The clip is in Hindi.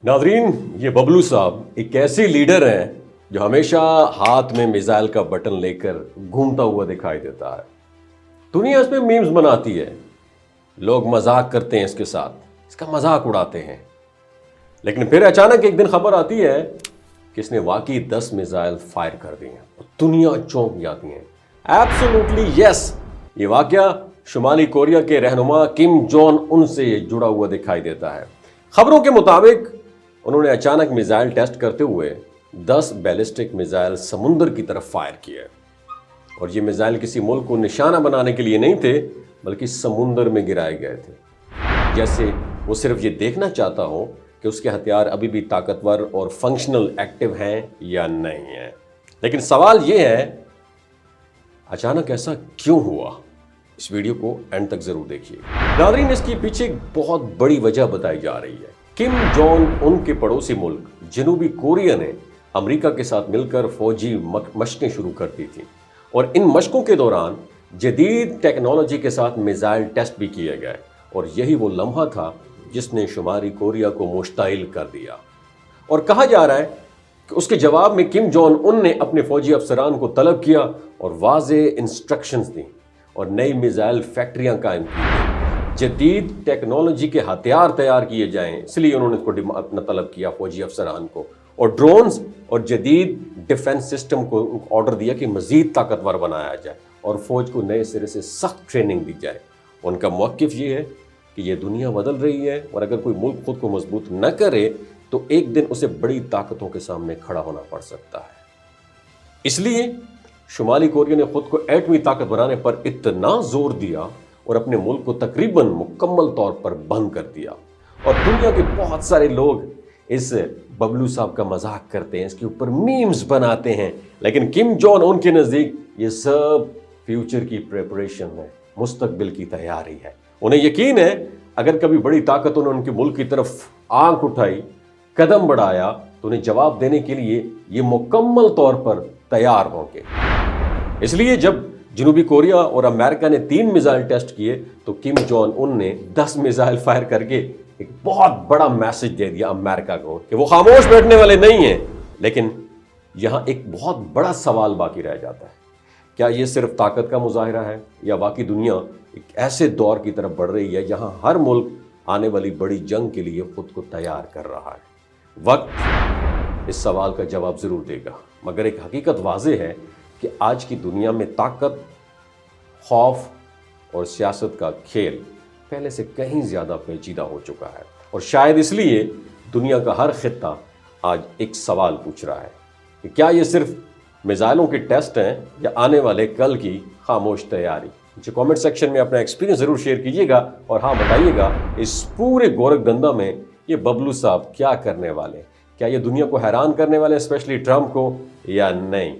नाजरीन, ये बबलू साहब एक ऐसे लीडर हैं जो हमेशा हाथ में मिसाइल का बटन लेकर घूमता हुआ दिखाई देता है। दुनिया इसमें मीम्स बनाती है, लोग मजाक करते हैं इसके साथ, इसका मजाक उड़ाते हैं। लेकिन फिर अचानक एक दिन खबर आती है कि इसने वाकई 10 मिसाइल फायर कर दिए और दुनिया चौंक जाती है। एब्सोल्युटली यस, ये वाकया शुमाली कोरिया के रहनुमा किम जोंग उन से जुड़ा हुआ दिखाई देता है। खबरों के मुताबिक उन्होंने अचानक मिसाइल टेस्ट करते हुए 10 बैलिस्टिक मिसाइल समुद्र की तरफ फायर किए और ये मिसाइल किसी मुल्क को निशाना बनाने के लिए नहीं थे, बल्कि समुद्र में गिराए गए थे। जैसे वो सिर्फ ये देखना चाहता हो कि उसके हथियार अभी भी ताकतवर और फंक्शनल एक्टिव हैं या नहीं है। लेकिन सवाल ये है, अचानक ऐसा क्यों हुआ? इस वीडियो को एंड तक जरूर देखिए। नाज़रीन, इसके पीछे एक बहुत बड़ी वजह बताई जा रही है। किम जोंग उन के पड़ोसी मुल्क जनूबी कोरिया ने अमेरिका के साथ मिलकर फौजी मशकें शुरू कर दी थी और इन मशकों के दौरान जदीद टेक्नोलॉजी के साथ मिसाइल टेस्ट भी किए गए और यही वो लम्हा था जिसने शुमाली कोरिया को मुश्ताइल कर दिया। और कहा जा रहा है कि उसके जवाब में किम जोंग उन ने अपने फौजी अफसरान को तलब किया और वाज़े इंस्ट्रक्शंस दी और नई मिसाइल फैक्ट्रियां कायम की गई, जदीद टेक्नोलॉजी के हथियार तैयार किए जाएं, इसलिए उन्होंने इसको अपना तलब किया फौजी अफसरान को, और ड्रोन्स और जदीद डिफेंस सिस्टम को ऑर्डर दिया कि मज़ीद ताकतवर बनाया जाए और फौज को नए सिरे से सख्त ट्रेनिंग दी जाए। उनका मौक़िफ़ ये है कि ये दुनिया बदल रही है और अगर कोई मुल्क खुद को मजबूत न करे तो एक दिन उसे बड़ी ताकतों के सामने खड़ा होना पड़ सकता है। इसलिए शुमाली कोरिया ने खुद को एटमी ताकत बनाने पर इतना जोर दिया और अपने मुल्क को तकरीबन मुकम्मल तौर पर बंद कर दिया। और दुनिया के बहुत सारे लोग इस बबलू साहब का मजाक करते हैं, इसके ऊपर मीम्स बनाते हैं, लेकिन किम जोंग उनके नज़दीक ये सब फ्यूचर की प्रिपरेशन है, मुस्तकबिल की तैयारी है। उन्हें यकीन है अगर कभी बड़ी ताकतों ने उनके मुल्क की तरफ आंख उठाई, कदम बढ़ाया, तो उन्हें जवाब देने के लिए ये मुकम्मल तौर पर तैयार होंगे। इसलिए जब जनूबी कोरिया और अमेरिका ने 3 मिसाइल टेस्ट किए तो किम जोंग उन ने 10 मिसाइल फायर करके एक बहुत बड़ा मैसेज दे दिया अमेरिका को कि वो खामोश बैठने वाले नहीं हैं। लेकिन यहां एक बहुत बड़ा सवाल बाकी रह जाता है, क्या ये सिर्फ ताकत का मुजाहिरा है या बाकी दुनिया एक ऐसे दौर की तरफ बढ़ रही है जहां हर मुल्क आने वाली बड़ी जंग के लिए खुद को तैयार कर रहा है? वक्त इस सवाल का जवाब जरूर देगा, मगर एक हकीकत वाज़ेह है कि आज की दुनिया में ताकत, खौफ और सियासत का खेल पहले से कहीं ज़्यादा पेचीदा हो चुका है और शायद इसलिए दुनिया का हर खित्ता आज एक सवाल पूछ रहा है कि क्या ये सिर्फ मिसाइलों के टेस्ट हैं या आने वाले कल की खामोश तैयारी? मुझे कमेंट सेक्शन में अपना एक्सपीरियंस ज़रूर शेयर कीजिएगा और हाँ, बताइएगा इस पूरे गोरखधंधा में ये बबलू साहब क्या करने वाले, क्या ये दुनिया को हैरान करने वाले, स्पेशली ट्रंप को, या नहीं।